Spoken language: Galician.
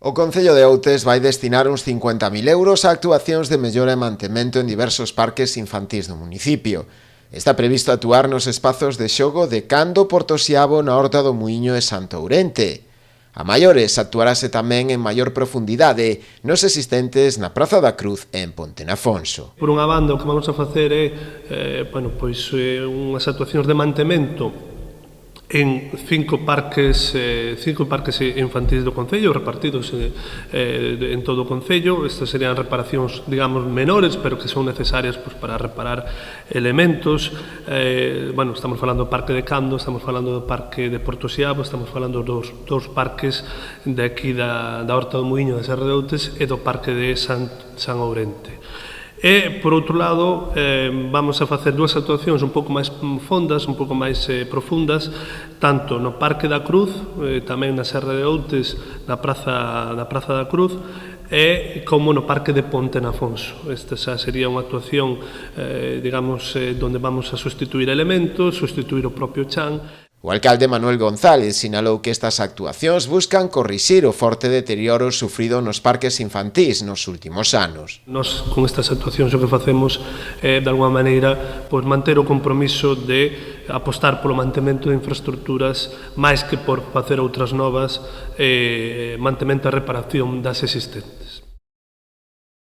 O Concello de Outes vai destinar uns 50.000 euros a actuacións de mellora e mantemento en diversos parques infantís do municipio. Está previsto actuar nos espazos de xogo de Cando, Portosiabo, na Horta do Muíño e Santo Ourente. A maiores actuarase tamén en maior profundidade nos existentes na Praza da Cruz e en Pontenafonso. Por unha banda, o que vamos a facer é unhas actuacións de mantemento en cinco parques infantís do Concello, repartidos en todo o Concello. Estas serían reparacións, digamos, menores, pero que son necesarias para reparar elementos. Estamos falando do Parque de Cando, estamos falando do Parque de Portosiabo, estamos falando dos parques de aquí da Horta do Muíño da Serra de Outes e do Parque de San Ourente. E, por outro lado, vamos a facer dúas actuacións un pouco máis fondas, un pouco máis profundas, tanto no Parque da Cruz, tamén na Serra de Outes, na Praza da Cruz, e como no Parque de Pontenafonso. Esta xa sería unha actuación, onde vamos a sustituir elementos, sustituir o propio chan. O alcalde Manuel González sinalou que estas actuacións buscan corrixir o forte deterioro sufrido nos parques infantís nos últimos anos. Nos, con estas actuacións, o que facemos é, de alguma maneira, manter o compromiso de apostar polo mantemento de infraestructuras máis que por facer outras novas, mantemento e reparación das existentes.